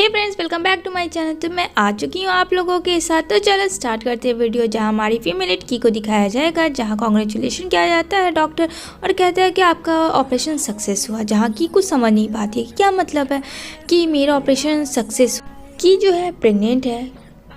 Hey friends, welcome back to my channel. तो मैं आ चुकी हूँ आप लोगों के साथ। तो चलो स्टार्ट करते हैं वीडियो, जहाँ हमारी फीमेल की को दिखाया जाएगा, जहाँ कॉन्ग्रेचुलेशन किया जाता है डॉक्टर और कहता है कि आपका ऑपरेशन सक्सेस हुआ। जहाँ की कुछ समझ नहीं पाती है क्या मतलब है कि मेरा ऑपरेशन सक्सेस। की जो है प्रेग्नेंट है।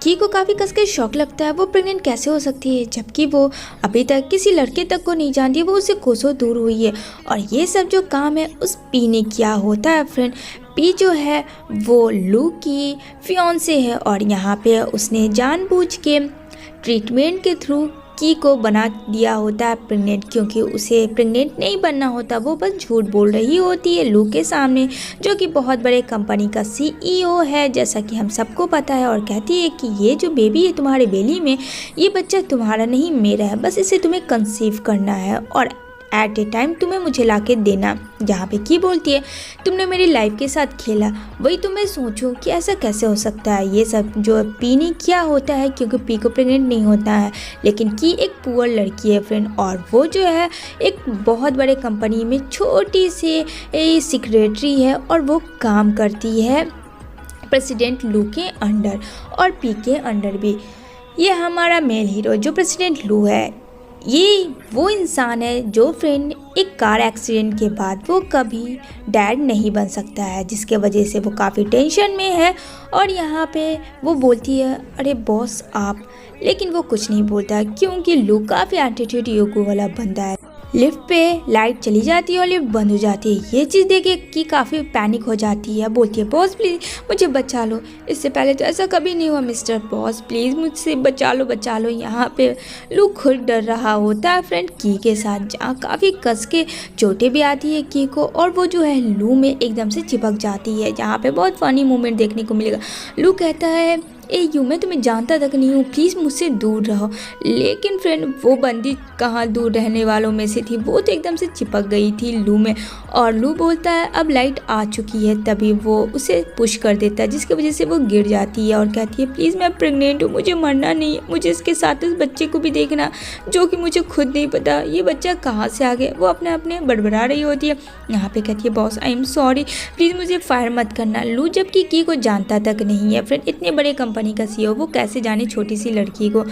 की को काफ़ी कस के शौक लगता है, वो प्रेग्नेंट कैसे हो सकती है जबकि वो अभी तक किसी लड़के तक को नहीं जानती है, वो उससे कोसों दूर हुई है। और ये सब जो काम है उस पी ने किया होता है। फ्रेंड, पी जो है वो लू की फियांसे है और यहाँ पे उसने जानबूझ के ट्रीटमेंट के थ्रू की को बना दिया होता है प्रेग्नेंट, क्योंकि उसे प्रेग्नेंट नहीं बनना होता। वो बस झूठ बोल रही होती है लू के सामने, जो कि बहुत बड़े कंपनी का सीईओ है, जैसा कि हम सबको पता है। और कहती है कि ये जो बेबी है तुम्हारे बेली में, ये बच्चा तुम्हारा नहीं मेरा है, बस इसे तुम्हें कंसीव करना है और एट ए टाइम तुम्हें मुझे ला के देना। जहाँ पे की बोलती है तुमने मेरी लाइफ के साथ खेला, वही तो मैं सोचूं कि ऐसा कैसे हो सकता है। ये सब जो पी ने किया होता है, क्योंकि पी को प्रेग्नेंट नहीं होता है, लेकिन की एक पुअर लड़की है फ्रेंड, और वो जो है एक बहुत बड़े कंपनी में छोटी सी सेक्रेटरी है और वो काम करती है प्रेसिडेंट लू के अंडर और पी के अंडर भी। ये हमारा मेल हीरो जो प्रेसिडेंट लू है, ये वो इंसान है जो फ्रेंड एक कार एक्सीडेंट के बाद वो कभी डैड नहीं बन सकता है, जिसके वजह से वो काफ़ी टेंशन में है। और यहाँ पे वो बोलती है अरे बॉस आप, लेकिन वो कुछ नहीं बोलता क्योंकि लू काफ़ी एटीट्यूड योगो वाला बंदा है। लिफ्ट पे लाइट चली जाती है और लिफ्ट बंद हो जाती है। ये चीज़ देख के कि काफ़ी पैनिक हो जाती है, बोलती है बॉस प्लीज़ मुझे बचा लो, इससे पहले तो ऐसा कभी नहीं हुआ मिस्टर बॉस, प्लीज़ मुझसे बचा लो बचा लो। यहाँ पे लू खुद डर रहा होता है फ्रेंड की के साथ, जहाँ काफ़ी कस के चोटें भी आती है की को, और वो जो है लू में एकदम से चिपक जाती है। जहाँ पे बहुत फनी मोमेंट देखने को मिलेगा। लू कहता है ए यू, मैं तुम्हें जानता तक नहीं हूँ, प्लीज़ मुझसे दूर रहो। लेकिन फ्रेंड वो बंदी कहाँ दूर रहने वालों में से थी, वो तो एकदम से चिपक गई थी लू में। और लू बोलता है अब लाइट आ चुकी है, तभी वो उसे पुश कर देता है, जिसकी वजह से वो गिर जाती है और कहती है प्लीज़ मैं प्रेग्नेंट हूँ, मुझे मरना नहीं है, मुझे इसके साथ इस बच्चे को भी देखना, जो कि मुझे खुद नहीं पता ये बच्चा कहाँ से आ गया। वो अपने बड़बड़ा रही होती है। यहाँ पे कहती है boss I am sorry, please मुझे फायर मत करना। लू जबकि की को जानता तक नहीं है फ्रेंड, इतने बड़े कंपनी का सीईओ, वो कैसे जाने छोटी सी लड़की को,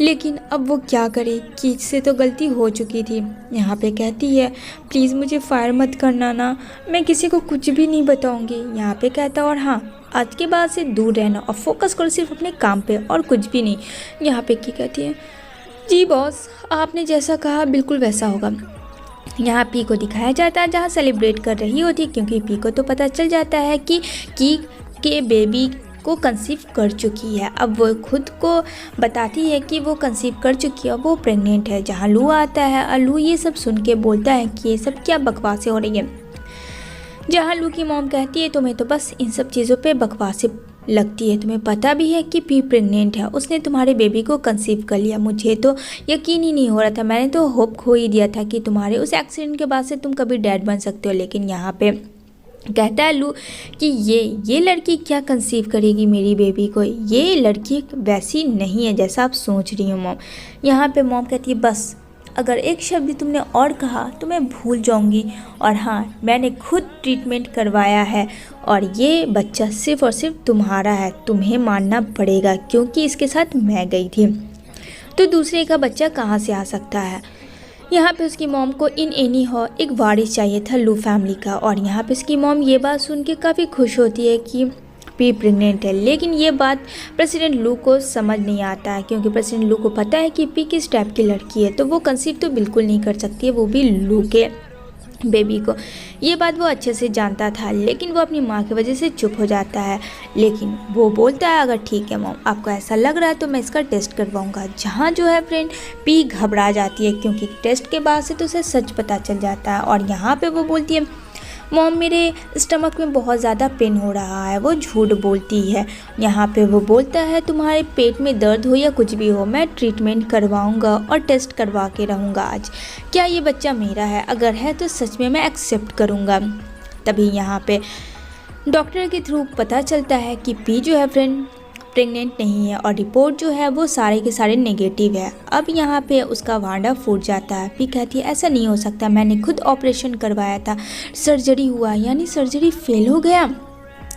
लेकिन अब वो क्या करे कि से तो गलती हो चुकी थी। यहाँ पे कहती है प्लीज़ मुझे फायर मत करना ना, मैं किसी को कुछ भी नहीं बताऊँगी। यहाँ पे कहता और हाँ आज के बाद से दूर रहना और फोकस करो सिर्फ अपने काम पे और कुछ भी नहीं। यहाँ पे की कहती है जी बॉस, आपने जैसा कहा बिल्कुल वैसा होगा। यहाँ पी को दिखाया जाता है जहाँ सेलिब्रेट कर रही होती, क्योंकि पी को तो पता चल जाता है कि की के बेबी को कंसीव कर चुकी है। अब वो खुद को बताती है कि वो कंसीव कर चुकी है, वो प्रेग्नेंट है। जहाँ लू आता है और लू ये सब सुन के बोलता है कि ये सब क्या बकवासें हो रही है। जहाँ लू की मॉम कहती है तुम्हें तो बस इन सब चीज़ों पे बकवासें लगती है, तुम्हें पता भी है कि पी प्रेग्नेंट है, उसने तुम्हारे बेबी को कंसीव कर लिया। मुझे तो यकीन ही नहीं हो रहा था, मैंने तो होप खो ही दिया था कि तुम्हारे उस एक्सीडेंट के बाद से तुम कभी डैड बन सकते हो। लेकिन यहाँ पे कहता है लू कि ये लड़की क्या कंसीव करेगी मेरी बेबी को, ये लड़की वैसी नहीं है जैसा आप सोच रही हो मॉम। यहाँ पे मॉम कहती है बस अगर एक शब्द तुमने और कहा तो मैं भूल जाऊंगी, और हाँ मैंने खुद ट्रीटमेंट करवाया है और ये बच्चा सिर्फ और सिर्फ तुम्हारा है, तुम्हें मानना पड़ेगा क्योंकि इसके साथ मैं गई थी, तो दूसरे का बच्चा कहाँ से आ सकता है। यहाँ पे उसकी मॉम को इन एनी हो एक वारिस चाहिए था लू फैमिली का, और यहाँ पे उसकी मॉम ये बात सुन के काफ़ी खुश होती है कि पी प्रेग्नेंट है। लेकिन ये बात प्रेसिडेंट लू को समझ नहीं आता है, क्योंकि प्रेसिडेंट लू को पता है कि पी किस टाइप की लड़की है, तो वो कंसीव तो बिल्कुल नहीं कर सकती है, वो भी लू के बेबी को। ये बात वो अच्छे से जानता था, लेकिन वो अपनी माँ की वजह से चुप हो जाता है। लेकिन वो बोलता है अगर ठीक है मॉम आपको ऐसा लग रहा है तो मैं इसका टेस्ट करवाऊँगा। जहाँ जो है फ्रेंड पी घबरा जाती है, क्योंकि टेस्ट के बाद से तो उसे सच पता चल जाता है। और यहाँ पे वो बोलती है मॉम मेरे स्टमक में बहुत ज़्यादा पेन हो रहा है, वो झूठ बोलती है। यहाँ पे वो बोलता है तुम्हारे पेट में दर्द हो या कुछ भी हो, मैं ट्रीटमेंट करवाऊँगा और टेस्ट करवा के रहूँगा आज। क्या ये बच्चा मेरा है? अगर है तो सच में मैं एक्सेप्ट करूँगा। तभी यहाँ पे डॉक्टर के थ्रू पता चलता है कि पी जो है फ्रेंड प्रेग्नेंट नहीं है, और रिपोर्ट जो है वो सारे के सारे नेगेटिव है। अब यहाँ पे उसका भांडा फूट जाता है। पी कहती है ऐसा नहीं हो सकता, मैंने खुद ऑपरेशन करवाया था, सर्जरी हुआ, यानी सर्जरी फेल हो गया।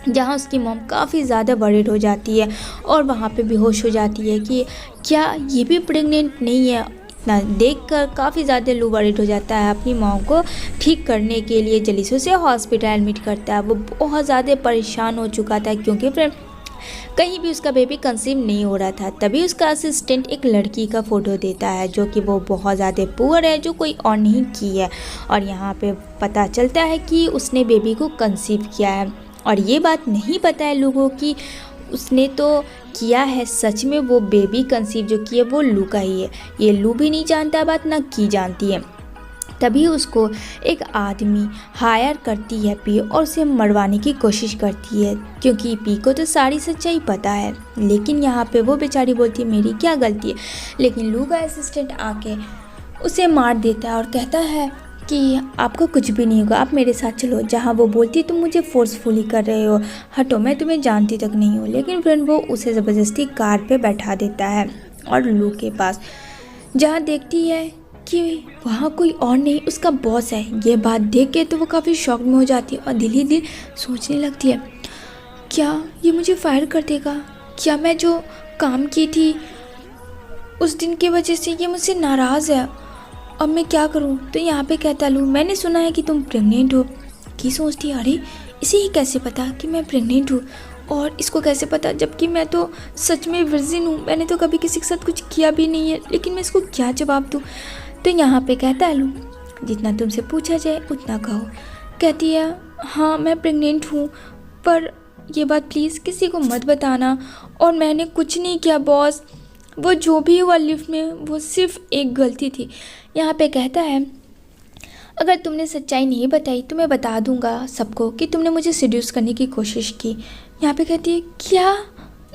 जहाँ उसकी मॉम काफ़ी ज़्यादा वरीड हो जाती है और वहाँ पे बेहोश हो जाती है कि क्या ये भी प्रेग्नेंट नहीं है। इतना देखकर काफ़ी ज़्यादा लू वरीड हो जाता है, अपनी मॉम को ठीक करने के लिए जल्दी से उसे हॉस्पिटल एडमिट करता है। वो बहुत ज़्यादा परेशान हो चुका था क्योंकि फ्रेंड कहीं भी उसका बेबी कंसीव नहीं हो रहा था। तभी उसका असिस्टेंट एक लड़की का फ़ोटो देता है जो कि वो बहुत ज़्यादा पुअर है, जो कोई और नहीं की है, और यहाँ पे पता चलता है कि उसने बेबी को कंसीव किया है। और ये बात नहीं पता है लोगों की उसने तो किया है, सच में वो बेबी कंसीव जो की है वो लू का ही है। ये लू भी नहीं जानता बात, ना की जानती है। तभी उसको एक आदमी हायर करती है पी और उसे मरवाने की कोशिश करती है क्योंकि पी को तो सारी सच्चाई पता है। लेकिन यहाँ पे वो बेचारी बोलती है मेरी क्या गलती है, लेकिन लू का असिस्टेंट आके उसे मार देता है और कहता है कि आपको कुछ भी नहीं होगा, आप मेरे साथ चलो। जहाँ वो बोलती है तुम मुझे फोर्सफुली कर रहे हो, हटो, मैं तुम्हें जानती तक नहीं हूँ। लेकिन फ्रेंड वो उसे ज़बरदस्ती कार पे बैठा देता है और लू के पास, जहाँ देखती है कि वहाँ कोई और नहीं उसका बॉस है। ये बात देख के तो वो काफ़ी शॉक में हो जाती है और दिल ही दिल सोचने लगती है क्या ये मुझे फायर कर देगा, क्या मैं जो काम की थी उस दिन की वजह से ये मुझसे नाराज़ है, अब मैं क्या करूं। तो यहाँ पे कहता लू मैंने सुना है कि तुम प्रेग्नेंट हो। की सोचती है अरे इसे ही कैसे पता कि मैं प्रेग्नेंट हूँ, और इसको कैसे पता जबकि मैं तो सच में वर्जिन हूँ, मैंने तो कभी किसी के साथ कुछ किया भी नहीं है, लेकिन मैं इसको क्या जवाब दूँ। तो यहाँ पे कहता है लू जितना तुमसे पूछा जाए उतना कहो। कहती है हाँ मैं प्रेग्नेंट हूँ, पर ये बात प्लीज़ किसी को मत बताना, और मैंने कुछ नहीं किया बॉस, वो जो भी हुआ लिफ्ट में वो सिर्फ एक गलती थी। यहाँ पे कहता है अगर तुमने सच्चाई नहीं बताई तो मैं बता दूंगा सबको कि तुमने मुझे सिड्यूस करने की कोशिश की। यहाँ पे कहती है क्या,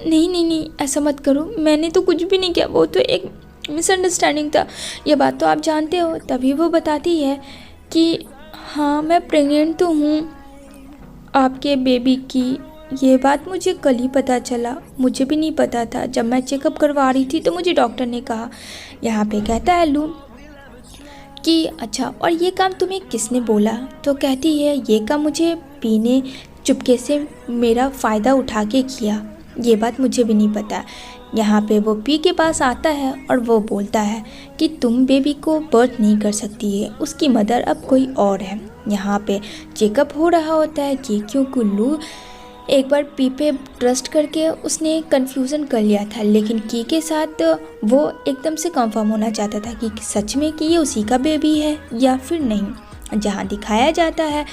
नहीं नहीं नहीं ऐसा मत करो, मैंने तो कुछ भी नहीं किया, वो तो एक मिसअंडरस्टैंडिंग था, ये बात तो आप जानते हो। तभी वो बताती है कि हाँ मैं प्रेग्नेंट तो हूँ आपके बेबी की, ये बात मुझे कल ही पता चला, मुझे भी नहीं पता था, जब मैं चेकअप करवा रही थी तो मुझे डॉक्टर ने कहा। यहाँ पे कहता है लू कि अच्छा और ये काम तुम्हें किसने बोला। तो कहती है ये काम मुझे पी ने चुपके से मेरा फ़ायदा उठा के किया, ये बात मुझे भी नहीं पता। यहाँ पे वो पी के पास आता है और वो बोलता है कि तुम बेबी को बर्थ नहीं कर सकती है, उसकी मदर अब कोई और है। यहाँ पे चेकअप हो रहा होता है कि क्योंकि लू एक बार पी पे ट्रस्ट करके उसने कन्फ्यूज़न कर लिया था, लेकिन की के साथ वो एकदम से कंफर्म होना चाहता था कि सच में कि ये उसी का बेबी है या फिर नहीं। जहाँ दिखाया जाता है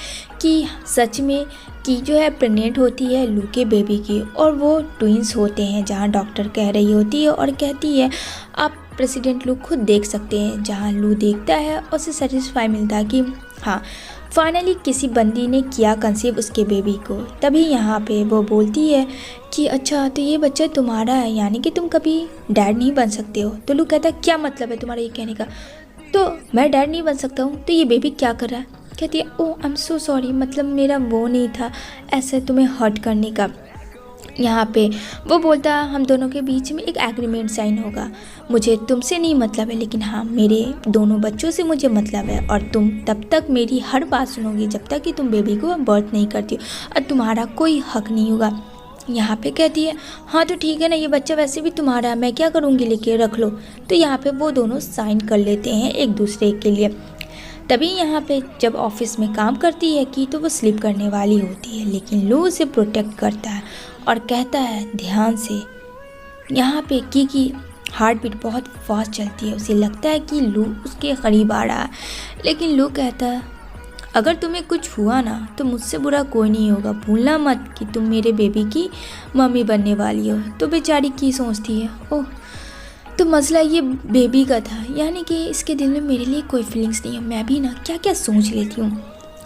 कि सच में की जो है प्रेग्नेंट होती है लू के बेबी की, और वो ट्विंस होते हैं। जहाँ डॉक्टर कह रही होती है और कहती है आप प्रेसिडेंट लू खुद देख सकते हैं। जहाँ लू देखता है और उसे सेटिस्फाई मिलता है कि हाँ फाइनली किसी बंदी ने किया कंसीव उसके बेबी को। तभी यहाँ पे वो बोलती है कि अच्छा तो ये बच्चा तुम्हारा है, यानी कि तुम कभी डैड नहीं बन सकते हो। तो लू कहता है क्या मतलब है तुम्हारा ये कहने का, तो मैं डैड नहीं बन सकता हूँ तो ये बेबी क्या कर रहा है। कहती है ओह आई एम सो सॉरी, मतलब मेरा वो नहीं था ऐसे तुम्हें हर्ट करने का। यहाँ पे वो बोलता है हम दोनों के बीच में एक एग्रीमेंट साइन होगा, मुझे तुमसे नहीं मतलब है, लेकिन हाँ मेरे दोनों बच्चों से मुझे मतलब है, और तुम तब तक मेरी हर बात सुनोगी जब तक कि तुम बेबी को बर्थ नहीं करती हो, और तुम्हारा कोई हक नहीं होगा। यहाँ पे कहती है हाँ तो ठीक है ना, ये बच्चा वैसे भी तुम्हारा है, मैं क्या करूँगी, लेके रख लो। तो यहाँ पे वो दोनों साइन कर लेते हैं एक दूसरे के लिए। तभी यहाँ पे जब ऑफिस में काम करती है कि तो वो स्लिप करने वाली होती है, लेकिन लू उसे प्रोटेक्ट करता है और कहता है ध्यान से। यहाँ पे की हार्ट बीट बहुत फास्ट चलती है, उसे लगता है कि लू उसके करीब आ रहा है, लेकिन लू कहता है अगर तुम्हें कुछ हुआ ना तो मुझसे बुरा कोई नहीं होगा, भूलना मत कि तुम मेरे बेबी की मम्मी बनने वाली हो। तो बेचारी की सोचती है ओह तो मसला ये बेबी का था, यानी कि इसके दिल में मेरे लिए कोई फीलिंग्स नहीं है, मैं भी ना क्या क्या सोच लेती हूँ।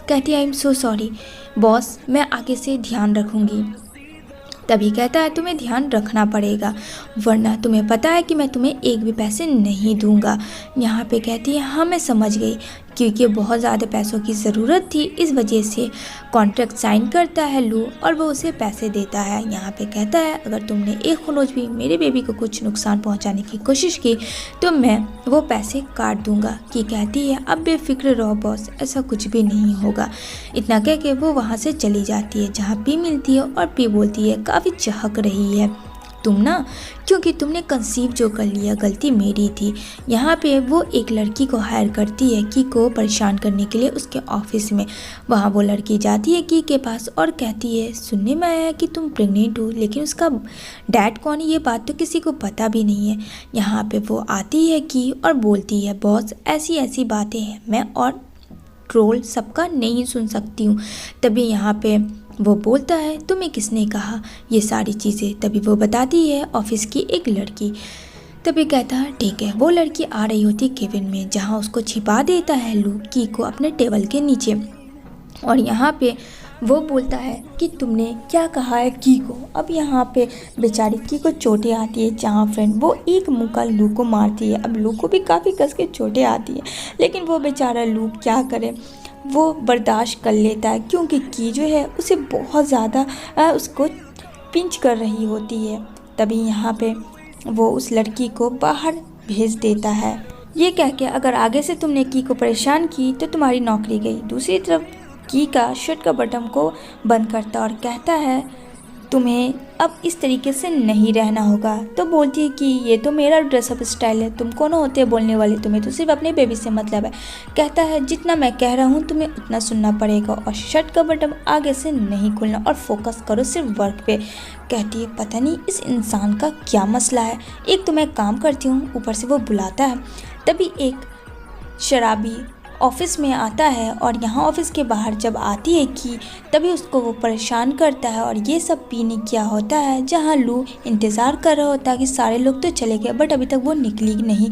कहती है I am so sorry boss, मैं आगे से ध्यान रखूँगी। तभी कहता है तुम्हें ध्यान रखना पड़ेगा, वरना तुम्हें पता है कि मैं तुम्हें एक भी पैसे नहीं दूंगा। यहाँ पे कहती है हाँ मैं समझ गई क्योंकि बहुत ज़्यादा पैसों की ज़रूरत थी। इस वजह से कॉन्ट्रैक्ट साइन करता है लू और वो उसे पैसे देता है। यहाँ पे कहता है अगर तुमने एक खरोच भी मेरे बेबी को कुछ नुकसान पहुँचाने की कोशिश की तो मैं वो पैसे काट दूंगा। की कहती है अब बेफिक्र रहो बॉस, ऐसा कुछ भी नहीं होगा। इतना कह के वो वहाँ से चली जाती है। जहाँ पी मिलती है और पी बोलती है काफ़ी चहक रही है तुम ना, क्योंकि तुमने कंसीव जो कर लिया गलती मेरी थी। यहाँ पे वो एक लड़की को हायर करती है की को परेशान करने के लिए उसके ऑफिस में। वहाँ वो लड़की जाती है की के पास और कहती है सुनने में आया है कि तुम प्रेग्नेंट हो, लेकिन उसका डैड कौन है ये बात तो किसी को पता भी नहीं है। यहाँ पे वो आती है की और बोलती है बॉस ऐसी ऐसी बातें हैं मैं और ट्रोल सबका नहीं सुन सकती हूँ। तभी यहाँ पे वो बोलता है तुम्हें किसने कहा ये सारी चीज़ें। तभी वो बताती है ऑफिस की एक लड़की। तभी कहता है ठीक है। वो लड़की आ रही होती केबिन में, जहाँ उसको छिपा देता है लू की को अपने टेबल के नीचे। और यहाँ पे वो बोलता है कि तुमने क्या कहा है की को। अब यहाँ पे बेचारी की को चोटें आती है। जहाँ फ्रेंड वो एक मुक्का लू को मारती है। अब लू को भी काफ़ी कस के चोटें आती है, लेकिन वो बेचारा लू क्या करे, वो बर्दाश्त कर लेता है क्योंकि की जो है उसे बहुत ज़्यादा उसको पिंच कर रही होती है। तभी यहाँ पे वो उस लड़की को बाहर भेज देता है, ये कह के अगर आगे से तुमने की को परेशान की तो तुम्हारी नौकरी गई। दूसरी तरफ की का शर्ट का बटन को बंद करता और कहता है तुम्हें अब इस तरीके से नहीं रहना होगा। तो बोलती है कि ये तो मेरा ड्रेसअप स्टाइल है, तुम कौन होते हैं बोलने वाले, तुम्हें तो सिर्फ अपने बेबी से मतलब है। कहता है जितना मैं कह रहा हूँ तुम्हें उतना सुनना पड़ेगा और शर्ट का बटन आगे से नहीं खोलना और फोकस करो सिर्फ वर्क पे। कहती है पता नहीं इस इंसान का क्या मसला है, एक तो मैं काम करती हूँ ऊपर से वो बुलाता है। तभी एक शराबी ऑफिस में आता है और यहाँ ऑफिस के बाहर जब आती है कि तभी उसको वो परेशान करता है। और ये सब पीने क्या होता है, जहाँ लू इंतज़ार कर रहा होता है कि सारे लोग तो चले गए बट अभी तक वो निकली नहीं।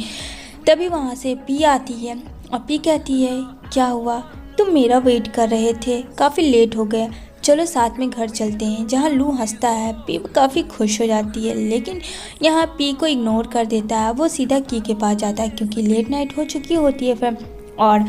तभी वहाँ से पी आती है और पी कहती है क्या हुआ, तुम मेरा वेट कर रहे थे, काफ़ी लेट हो गया, चलो साथ में घर चलते हैं। जहाँ लू हंसता है पी काफ़ी खुश हो जाती है, लेकिन यहाँ पी को इग्नोर कर देता है। वो सीधा की के पास जाता है क्योंकि लेट नाइट हो चुकी होती है फिर, और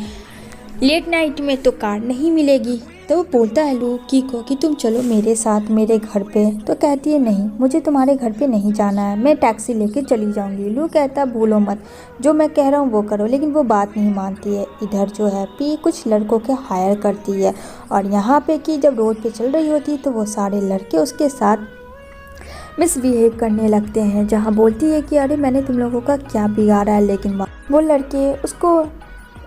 लेट नाइट में तो कार नहीं मिलेगी। तो वो बोलता है लू की को कि तुम चलो मेरे साथ मेरे घर पे। तो कहती है नहीं मुझे तुम्हारे घर पे नहीं जाना है, मैं टैक्सी लेके चली जाऊंगी। लू कहता भूलो मत, जो मैं कह रहा हूँ वो करो, लेकिन वो बात नहीं मानती है। इधर जो है पी कुछ लड़कों के हायर करती है और यहाँ पे कि जब रोड पे चल रही होती तो वो सारे लड़के उसके साथ मिसबिहेव करने लगते हैं। जहाँ बोलती है कि अरे मैंने तुम लोगों का क्या बिगाड़ा है, लेकिन वो लड़के उसको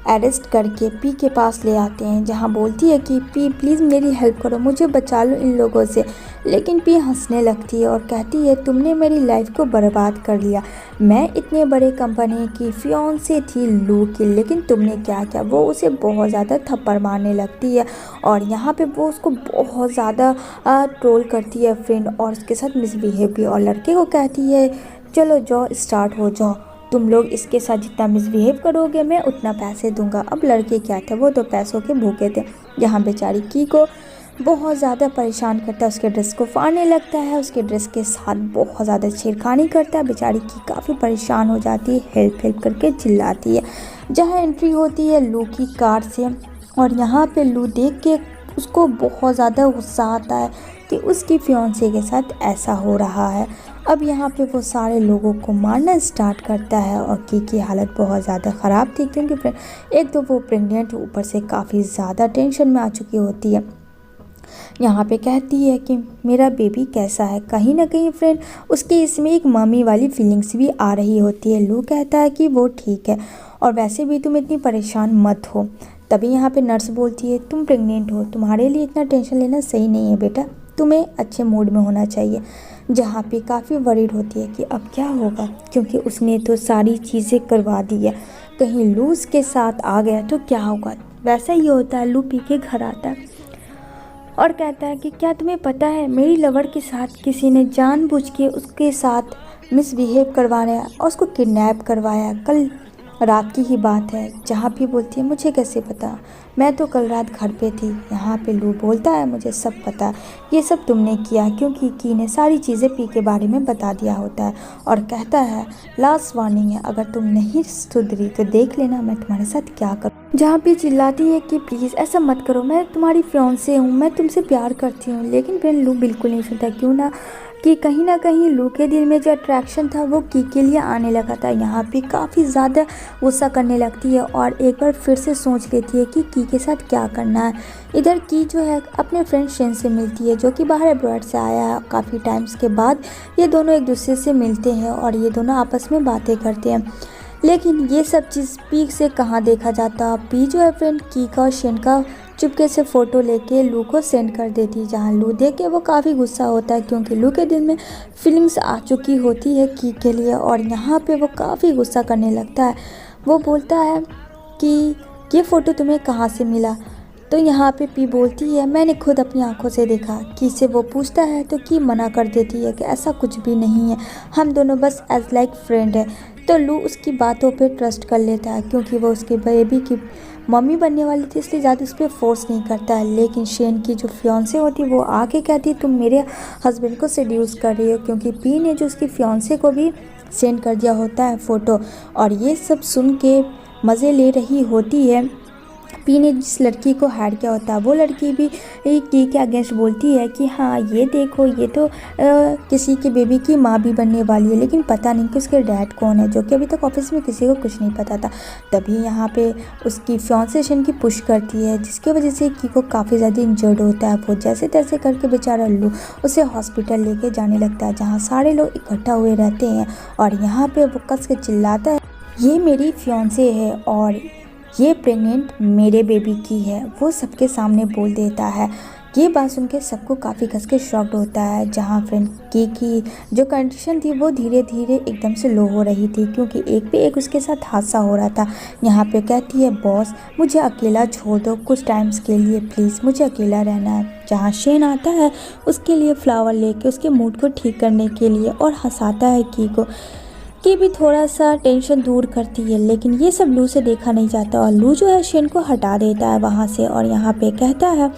अरेस्ट करके पी के पास ले आते हैं। जहाँ बोलती है कि पी प्लीज़ मेरी हेल्प करो, मुझे बचा लो इन लोगों से। लेकिन पी हंसने लगती है और कहती है तुमने मेरी लाइफ को बर्बाद कर लिया, मैं इतने बड़े कंपनी की फियांसे थी लू की, लेकिन तुमने क्या किया। वो उसे बहुत ज़्यादा थप्पड़ मारने लगती है और यहाँ पे वो उसको बहुत ज़्यादा ट्रोल करती है फ्रेंड और उसके साथ मिसबिहेव भी। और लड़के को कहती है चलो जाओ स्टार्ट हो जाओ, तुम लोग इसके साथ जितना मिसबिहेव करोगे मैं उतना पैसे दूंगा। अब लड़के क्या थे, वो तो पैसों के भूखे थे। यहाँ बेचारी की को बहुत ज़्यादा परेशान करता है, उसके ड्रेस को फाड़ने लगता है, उसके ड्रेस के साथ बहुत ज़्यादा छेड़खानी करता है। बेचारी की काफ़ी परेशान हो जाती है, हेल्प हेल्प करके चिल्लाती है। जहाँ एंट्री होती है लू की कार से और यहाँ पे लू देख के उसको बहुत ज़्यादा गुस्सा आता है कि उसकी फियांसे के साथ ऐसा हो रहा है। अब यहाँ पे वो सारे लोगों को मारना स्टार्ट करता है और की हालत बहुत ज़्यादा ख़राब थी क्योंकि एक तो वो प्रेग्नेंट ऊपर से काफ़ी ज़्यादा टेंशन में आ चुकी होती है। यहाँ पे कहती है कि मेरा बेबी कैसा है, कहीं ना कहीं फ्रेंड उसके इसमें एक मम्मी वाली फीलिंग्स भी आ रही होती है। लू कहता है कि वो ठीक है और वैसे भी तुम इतनी परेशान मत हो। तभी यहाँ पे नर्स बोलती है तुम प्रेग्नेंट हो, तुम्हारे लिए इतना टेंशन लेना सही नहीं है बेटा, तुम्हें अच्छे मूड में होना चाहिए। जहाँ पे काफ़ी वरीड होती है कि अब क्या होगा, क्योंकि उसने तो सारी चीज़ें करवा दी है, कहीं लूज के साथ आ गया तो क्या होगा। वैसा ही होता है, लू पी के घर आता है और कहता है कि क्या तुम्हें पता है मेरी लवर के साथ किसी ने जानबूझ के उसके साथ मिसबिहेव करवाया और उसको किडनैप करवाया, कल रात की ही बात है। जहाँ भी बोलती है मुझे कैसे पता, मैं तो कल रात घर पे थी। यहाँ पे लू बोलता है मुझे सब पता, ये सब तुमने किया क्योंकि की ने सारी चीज़ें पी के बारे में बता दिया होता है और कहता है लास्ट वार्निंग है, अगर तुम नहीं सुधरी तो देख लेना मैं तुम्हारे साथ क्या करूँ। जहाँ पे चिल्लाती है कि प्लीज़ ऐसा मत करो, मैं तुम्हारी फियांसे हूँ, मैं तुमसे प्यार करती हूँ। लेकिन फिर लू बिल्कुल नहीं सुनता, क्यों ना कि कहीं ना कहीं लू के दिल में जो अट्रैक्शन था वो की के लिए आने लगा था। यहाँ पे काफ़ी ज़्यादा गुस्सा करने लगती है और एक बार फिर से सोच लेती है कि की के साथ क्या करना है। इधर की जो है अपने फ्रेंड शेन से मिलती है, जो कि बाहर अब्रॉड से आया है। काफ़ी टाइम्स के बाद ये दोनों एक दूसरे से मिलते हैं और ये दोनों आपस में बातें करते हैं। लेकिन ये सब चीज़ पी से कहाँ देखा जाता। पी जो है फ्रेंड की का और शेन का चुपके से फ़ोटो लेके लू को सेंड कर देती है, जहाँ लू देख के वो काफ़ी गुस्सा होता है क्योंकि लू के दिल में फीलिंग्स आ चुकी होती है की के लिए और यहाँ पे वो काफ़ी गुस्सा करने लगता है। वो बोलता है कि ये फ़ोटो तुम्हें कहाँ से मिला। तो यहाँ पे पी बोलती है मैंने खुद अपनी आंखों से देखा। की से वो पूछता है तो की मना कर देती है कि ऐसा कुछ भी नहीं है, हम दोनों बस एज लाइक फ्रेंड है। तो लू उसकी बातों पे ट्रस्ट कर लेता है क्योंकि वो उसके बेबी की मम्मी बनने वाली थी, इसलिए ज़्यादा उस पर फोर्स नहीं करता है। लेकिन शेन की जो फियांसे होती है वो आके कहती है तुम मेरे हस्बैंड को सेड्यूस कर रही हो, क्योंकि पी ने जो उसकी फियांसे को भी सेंड कर दिया होता है फ़ोटो। और ये सब सुन के मज़े ले रही होती है। पी ने जिस लड़की को हायर किया होता है वो लड़की भी की के अगेंस्ट बोलती है कि हाँ ये देखो ये तो किसी की बेबी की माँ भी बनने वाली है, लेकिन पता नहीं कि उसके डैड कौन है, जो कि अभी तक ऑफिस में किसी को कुछ नहीं पता था। तभी यहाँ पे उसकी फियांसे शेन की पुश करती है, जिसकी वजह से की को काफ़ी ज़्यादा इंजर्ड होता है। वो जैसे तैसे करके बेचारा लू उसे हॉस्पिटल लेके जाने लगता है, जहाँ सारे लोग इकट्ठा हुए रहते हैं और यहाँ पर वो कस के चिल्लाता है ये मेरी फियांसे है और ये प्रेग्नेंट मेरे बेबी की है। वो सबके सामने बोल देता है। ये बात सुन के सबको काफ़ी कस के शॉक्ड होता है, जहाँ फ्रेंड की जो कंडीशन थी वो धीरे धीरे एकदम से लो हो रही थी क्योंकि एक पे एक उसके साथ हादसा हो रहा था। यहाँ पे कहती है बॉस मुझे अकेला छोड़ दो कुछ टाइम्स के लिए, प्लीज़ मुझे अकेला रहना है। जहाँ शेन आता है उसके लिए फ्लावर लेके उसके मूड को ठीक करने के लिए और हंसाता है की भी थोड़ा सा टेंशन दूर करती है। लेकिन ये सब लू से देखा नहीं जाता और लू जो है शेन को हटा देता है वहाँ से और यहाँ पे कहता है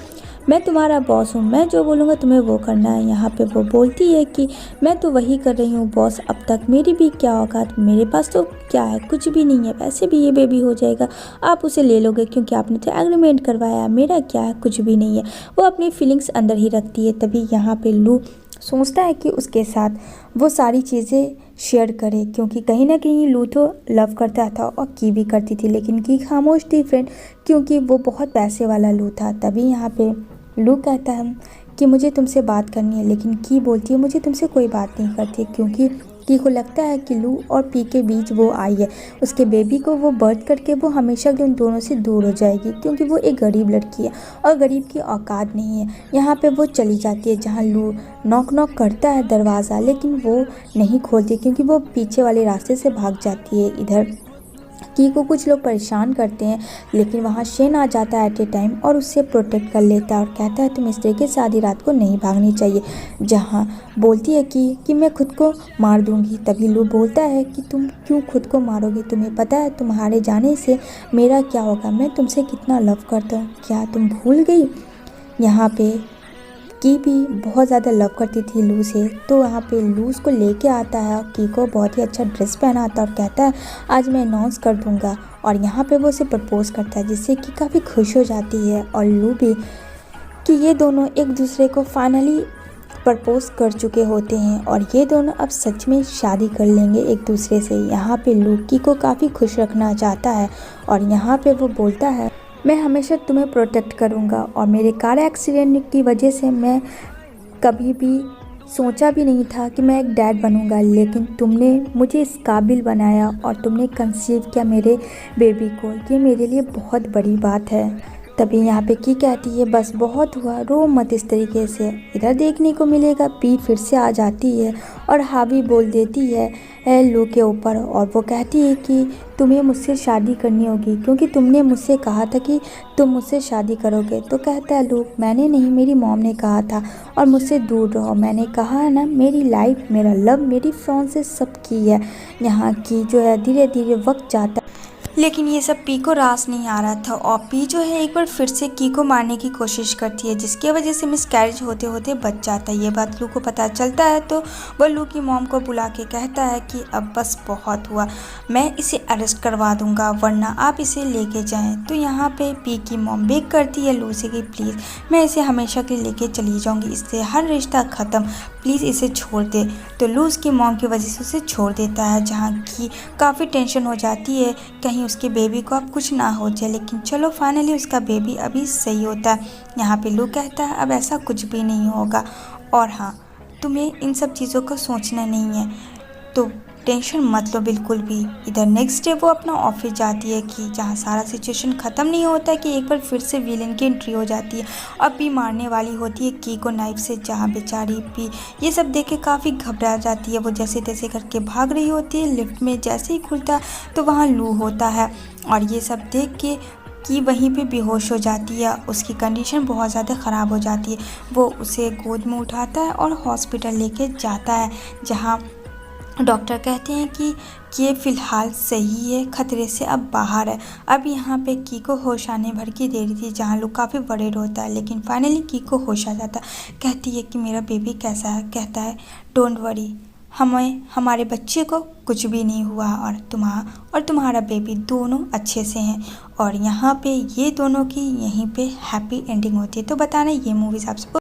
मैं तुम्हारा बॉस हूँ, मैं जो बोलूँगा तुम्हें वो करना है। यहाँ पे वो बोलती है कि मैं तो वही कर रही हूँ बॉस, अब तक मेरी भी क्या औकात, मेरे पास तो क्या है कुछ भी नहीं है, वैसे भी ये बेबी हो जाएगा, आप उसे ले लोगे क्योंकि आपने तो एग्रीमेंट करवाया, मेरा क्या है कुछ भी नहीं है। वो अपनी फीलिंग्स अंदर ही रखती है। तभी यहाँ पे लू सोचता है कि उसके साथ वो सारी चीज़ें शेयर करे, क्योंकि कहीं ना कहीं लू तो लव करता था और की भी करती थी, लेकिन की खामोश थी फ्रेंड क्योंकि वो बहुत पैसे वाला लू था। तभी यहाँ पे लू कहता है कि मुझे तुमसे बात करनी है, लेकिन की बोलती है मुझे तुमसे कोई बात नहीं करती, क्योंकि की को लगता है कि लू और पी के बीच वो आई है, उसके बेबी को वो बर्थ करके वो हमेशा के उन दोनों से दूर हो जाएगी क्योंकि वो एक गरीब लड़की है और गरीब की औकात नहीं है। यहाँ पे वो चली जाती है, जहाँ लू नॉक नॉक करता है दरवाज़ा, लेकिन वो नहीं खोलती क्योंकि वो पीछे वाले रास्ते से भाग जाती है। इधर की को कुछ लोग परेशान करते हैं, लेकिन वहाँ शेन आ जाता है एट ए टाइम और उससे प्रोटेक्ट कर लेता है और कहता है तुम इस तरीके से आधी रात को नहीं भागनी चाहिए। जहाँ बोलती है कि मैं खुद को मार दूंगी। तभी लू बोलता है कि तुम क्यों खुद को मारोगी, तुम्हें पता है तुम्हारे जाने से मेरा क्या होगा, मैं तुमसे कितना लव करता हूँ, क्या तुम भूल गई। यहाँ पे की भी बहुत ज़्यादा लव करती थी लू से, तो यहाँ पे लू उसको लेके आता है और की को बहुत ही अच्छा ड्रेस पहना आता है और कहता है आज मैं अनाउंस कर दूंगा, और यहाँ पे वो उसे प्रपोज़ करता है जिससे कि काफ़ी खुश हो जाती है और लू भी कि ये दोनों एक दूसरे को फाइनली प्रपोज़ कर चुके होते हैं और ये दोनों अब सच में शादी कर लेंगे एक दूसरे से। यहाँ पे लू की को काफ़ी खुश रखना चाहता है और यहाँ पे वो बोलता है मैं हमेशा तुम्हें प्रोटेक्ट करूँगा, और मेरे कार एक्सीडेंट की वजह से मैं कभी भी सोचा भी नहीं था कि मैं एक डैड बनूँगा, लेकिन तुमने मुझे इस काबिल बनाया और तुमने कंसीव किया मेरे बेबी को, ये मेरे लिए बहुत बड़ी बात है। तभी यहाँ पे की कहती है बस बहुत हुआ, रो मत इस तरीके से। इधर देखने को मिलेगा पी फिर से आ जाती है और हावी बोल देती है लू के ऊपर, और वो कहती है कि तुम्हें मुझसे शादी करनी होगी क्योंकि तुमने मुझसे कहा था कि तुम मुझसे शादी करोगे। तो कहता है लू मैंने नहीं, मेरी मॉम ने कहा था और मुझसे दूर रहो, मैंने कहा है ना मेरी लाइफ मेरा लव मेरी फ्रेंड से सब की है। यहाँ की जो है धीरे धीरे वक्त जाता है। लेकिन ये सब पी को रास नहीं आ रहा था और पी जो है एक बार फिर से की को मारने की कोशिश करती है, जिसकी वजह से मिसकैरेज होते होते बच जाता है। ये बात लू को पता चलता है तो वो लू की मॉम को बुला के कहता है कि अब बस बहुत हुआ, मैं इसे अरेस्ट करवा दूंगा वरना आप इसे लेके जाएं। तो यहाँ पे पी की मॉम बेग करती है लू से कि प्लीज़ मैं इसे हमेशा के लिए लेके चली जाऊँगी, इससे हर रिश्ता ख़त्म, प्लीज़ इसे छोड़ दे। तो लू उसकी मॉम की वजह से उसे छोड़ देता है, जहाँ की काफ़ी टेंशन हो जाती है कहीं उसके बेबी को अब कुछ ना हो जाए। लेकिन चलो फाइनली उसका बेबी अभी सही होता है। यहाँ पे लू कहता है अब ऐसा कुछ भी नहीं होगा और हाँ, तुम्हें इन सब चीज़ों को सोचना नहीं है, तो टेंशन मत लो बिल्कुल भी। इधर नेक्स्ट डे वो अपना ऑफिस जाती है कि जहाँ सारा सिचुएशन ख़त्म नहीं होता है कि एक बार फिर से विलेन की एंट्री हो जाती है और पी मारने वाली होती है की को नाइफ से, जहाँ बेचारी पी ये सब देख के काफ़ी घबरा जाती है। वो जैसे तैसे करके भाग रही होती है, लिफ्ट में जैसे ही खुलता है तो वहाँ लू होता है और ये सब देख के कि वहीं पे बेहोश हो जाती है, उसकी कंडीशन बहुत ज़्यादा ख़राब हो जाती है। वो उसे गोद में उठाता है और हॉस्पिटल लेके जाता है, जहाँ डॉक्टर कहते हैं कि ये फ़िलहाल सही है, ख़तरे से अब बाहर है। अब यहाँ पे की को होश आने भर की देरी थी, जहाँ लोग काफ़ी वरीड होता है, लेकिन फाइनली की को होश आ जाता है। कहती है कि मेरा बेबी कैसा है, कहता है डोंट वरी, हमें हमारे बच्चे को कुछ भी नहीं हुआ और तुम्हारा बेबी दोनों अच्छे से हैं। और यहाँ पे ये दोनों की यहीं पे हैप्पी एंडिंग होती है। तो बताना ये मूवीज़ आप सबको